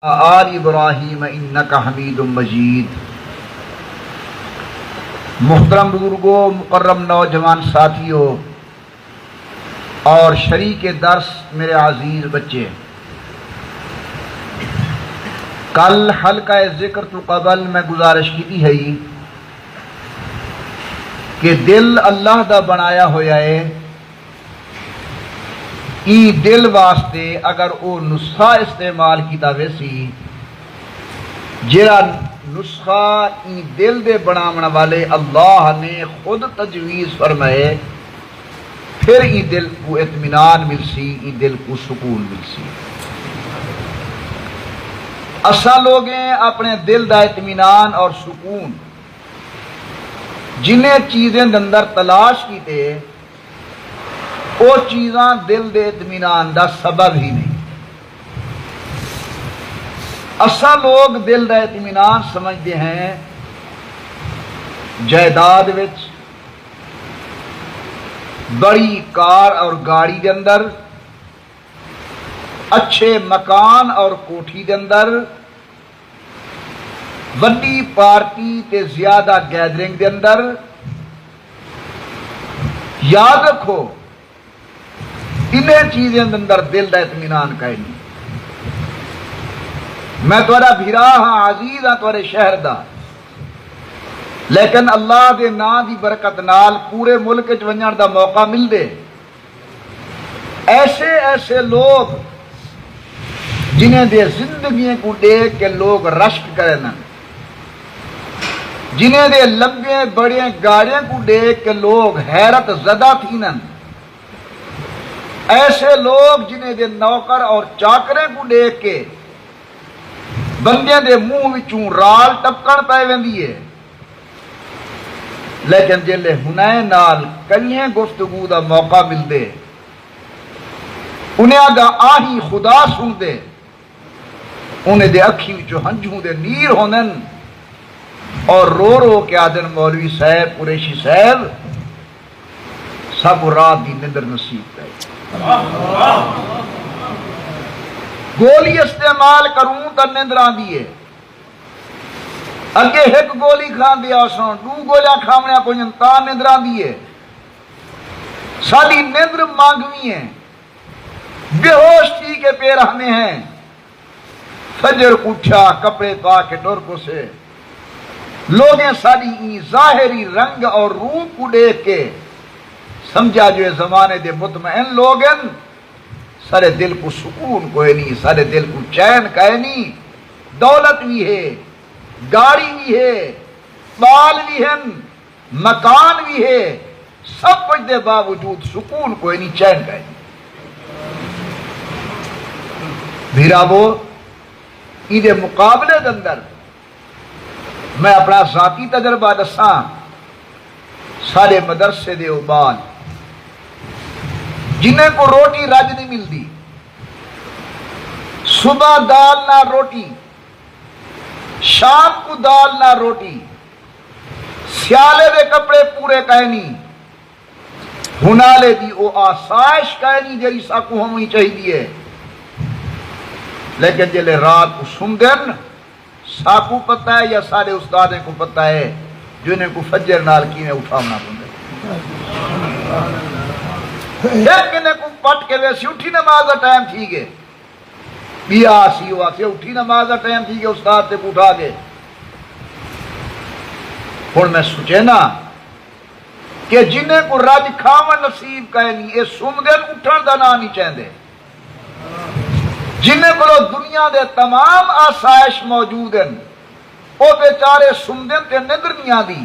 آل ابراہیم انک حمید مجید۔ محترم بزرگوں، مکرم نوجوان ساتھیوں اور شریک درس میرے عزیز بچے، کل حلقہ ذکر تو قبل میں گزارش کی ہے کہ دل اللہ دا بنایا ہویا ہے، ای دل واسطے اگر او نسخہ استعمال کیتا ویسی جڑا نسخہ ای دل دے بناون والے اللہ نے خود تجویز فرمائے، پھر ای دل کو اطمینان ملسی، ای دل کو سکون ملسی۔ اساں لوگیں اپنے دل دا اطمینان اور سکون جنہیں چیزیں اندر تلاش کیتے وہ چیزاں دل دے اطمینان دا سبب ہی نہیں۔ اساں لوگ دل دا اطمینان سمجھتے ہیں جائیداد وچ، بڑی کار اور گاڑی دے اندر، اچھے مکان اور کوٹھی دے اندر، وڈی پارٹی تے زیادہ گیدرنگ دے اندر۔ یاد رکھو انہیں چیزیں اندر دل دا اطمینان کا نہیں۔ میں تھوڑا بھیرا ہاں، عزیز ہاں تھوڑے شہر دا، لیکن اللہ دے نام دی برکت نال پورے ملک وچ ونجن دا موقع مل دے۔ ایسے ایسے لوگ جنہیں دے زندگی کو دیکھ کے لوگ رشک کرن، جنہیں دے لمبے بڑے گاڑیاں کو دیکھ کے لوگ حیرت زدہ تھینن، ایسے لوگ جنہیں دے نوکر اور چاکرے کو دیکھ کے بندے دے منہ وچوں رال ٹپکن پے ویندی ہے، لیکن جلے ہنائے نال کئییں گفتگو دا موقع مل دے، انہیں آگا آہی خدا سن دے، انہیں دے اکھی وچوں ہنجھوں دے نیر ہونن اور رو رو کے آدن مولوی صاحب، قریشی صاحب سب رات دی نندر نصیب کرے۔ گولی استعمال کروں تا نندر آندی ہے، اگے ایک گولی کھان دیا سن، دو گولیاں کھامنے کو تا نندر آندی ہے۔ ساری نندر مانگوی ہیں، بے ہوش تھی کے پیرانے ہیں، فجر اٹھا کپڑے پا کے ڈر کو سے لوگیں ساری ظاہری رنگ اور روح کو دیکھ کے سمجھا جو زمانے دے مطمئن لوگن سارے دل کو سکون کوئی نہیں، سارے دل کو چین کوئی نہیں۔ دولت بھی ہے، گاڑی بھی ہے، بال بھی ہیں، مکان بھی ہے، سب کچھ دے باوجود سکون کوئی نہیں، چین کوئی نہیں۔ بھیراوو ایدے مقابلے دے اندر میں اپنا ذاتی تجربہ دساں، سارے مدرسے دے اوبال جنہیں کو روٹی رج نہیں ملتی، صبح دال نہ روٹی، شام کو دال نہ روٹی، سیالے دے کپڑے پورے کہے نہیں، ہنالے دی او آسائش کہے نہیں جری ساکو ہمیں چاہیے، لیکن جلے رات کو سمدن ساکو پتہ ہے یا سارے استادیں کو پتہ ہے جنہیں کو فجر نال کینے اٹھاونا پندے، ایک انہیں کو پٹ کے ویسی اٹھی نماز دا ٹائم تھی گے، بیا آسی ہوا سے اٹھی نماز دا ٹائم تھی گے، استاد تے کو اٹھا گے۔ اور میں سوچے نا کہ جنہیں کو رج کھاون نصیب کہے نہیں، یہ سمدن اٹھن دا نا نہیں چاہندے، جنہیں کو دنیا دے تمام آسائش موجود ہیں، وہ بیچارے سمدن تے نندر نہیں آدی،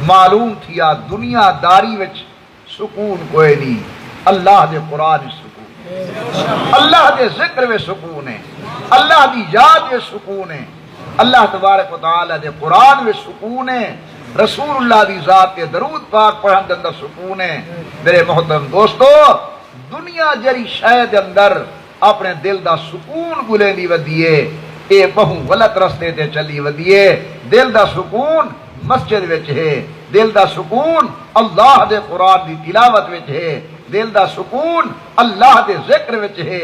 معلوم تھیا دنیا داری وچ سکون کوئی نہیں، اللہ دے قرآن وچ سکون ہے، اللہ دے ذکر وچ سکون ہے، اللہ دی یاد وچ سکون ہے، اللہ تبارک و تعالی دے قرآن وچ سکون ہے، رسول اللہ دی ذات تے درود پاک پڑھن دے اندر سکون ہے۔ میرے محترم دوستو، دنیا جری شے دے اندر اپنے دل دا سکون گلے دی ودیے، اے بہو غلط رستے تے چلی ودیے۔ دل دا سکون مسجد وچ ہے، دل دا سکون اللہ دے قرآن دی تلاوت وچ ہے، دل دا سکون اللہ دے ذکر وچ ہے،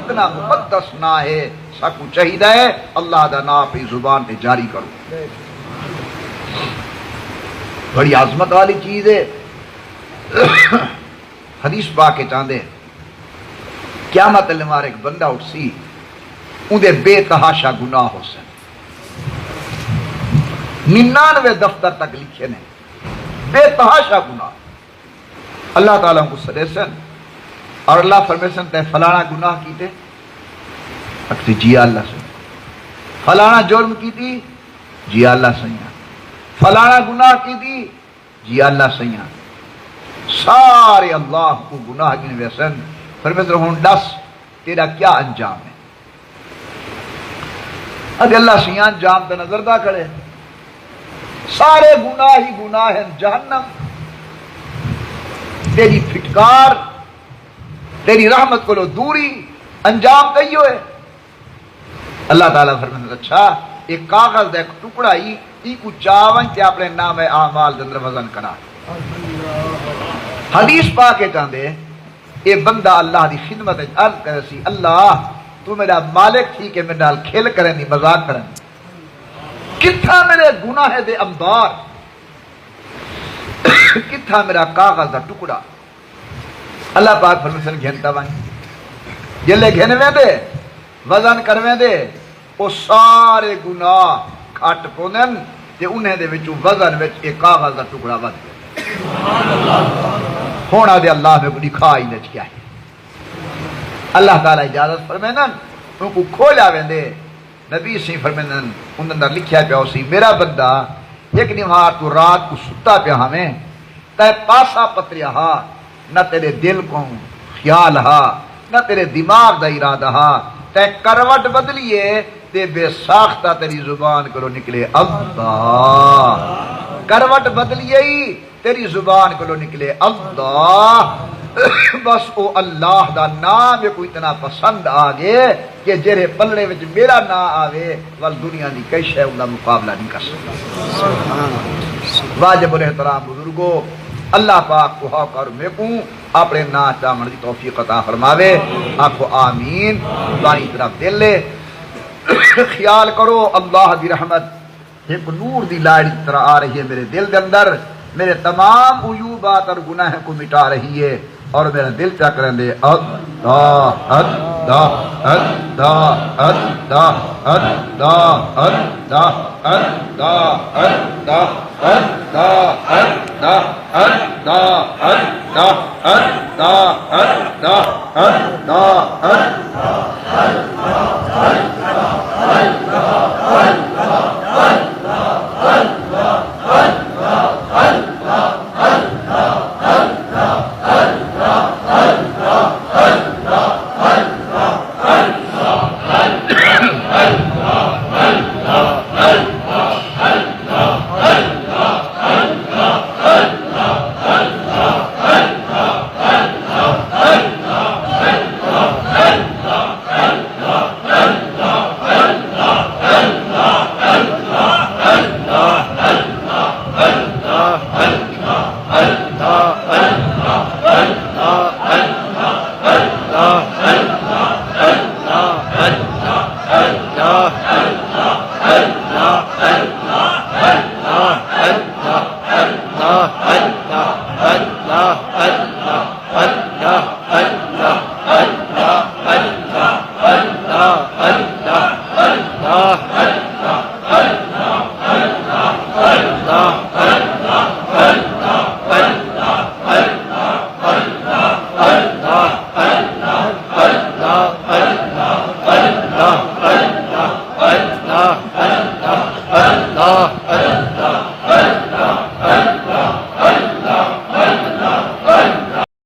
اتنا مقدس نا ہے ساکو چاہیے ہے اللہ دا نا اپنی زبان تے جاری کرو بڑی عظمت والی چیز ہے حدیث پاک کے چاندے قیامت المار ایک بندہ اٹھ سی اندے بے تحاشا گناہ ہو سن 99 دفتر تک لکھے نے بے تحاشا گناہ اللہ تعالیٰ کو سدے سن اور اللہ فرمے سن تے فلانا گناہ کیتے اکتی جی اللہ سن فلانا جرم کیتی جی اللہ سیاں فلانا گناہ کیتی جی اللہ سیاں سارے اللہ کو گناہ گنے ویسن فرمے سن ہون دس تیرا کیا انجام ہے ادھے اللہ سیاں انجام تے نظر دا کرے سارے گناہ ہی گناہ ہیں جہنم تیری پھٹکار تیری رحمت کو لو دوری انجام کئی ہوئے اللہ تعالیٰ فرمائے اچھا ایک کاغذ ایک ٹکڑا ہی کو چاون تے اپنے نام اعمال دے اندر وزن کرا حدیث پاک کے چاندے اے بندہ اللہ دی خدمت عرض کرے سی اللہ تو میرا مالک تھی کہ میرے نال کھیل کریں دی مذاق کریں کتھا میرے گناہ دے امدار کتھا میرا کاغذ دا ٹکڑا اللہ پاک فرمیسن گھنٹا بائیں جلے گھنویں دے وزن کرویں دے وہ سارے گناہ کھٹ پونن تے انہیں دے وچوں وزن وچ ایک کاغذ دا ٹکڑا ود ہونا دے اللہ میں کوئی کھائی نچ کیا ہے اللہ تعالیٰ اجازت فرمینن ان کو کھولا ویندے نبی سی فرمینن ان اندر لکھیا پیا سی میرا بندہ ایک نمار تو رات کو ستا پیا ہمیں تے پاسا پتریا ہا نہ تیرے دل کو خیال ہا نہ تیرے دماغ دا ارادہ ہا تے کروٹ بدلیے تے بے ساختہ تیری زبان کرو نکلے اللہ کروٹ بدلیے ہی تیری زبان کرو نکلے اللہ بس او اللہ دا نام کو اتنا پسند آگے کہ جرے پلڑے وچ میرا نا آوے وال دنیا دی کئی شے دا مقابلہ نہیں کر سکتا واجب الاحترام بزرگو اللہ پاک کو حق اور میں کو اپنے نا چامن دی توفیق عطا فرماوے آکھو آمین بانی طرف دل لے خیال کرو اللہ دی رحمت ایک نور دی لائٹ کی طرح آ رہی ہے میرے دل دے اندر میرے تمام عیوبات اور گناہ کو مٹا رہی ہے اور میرا دل کیا کریں دے اللہ اللہ اللہ اللہ اللہ اللہ اللہ اللہ اللہ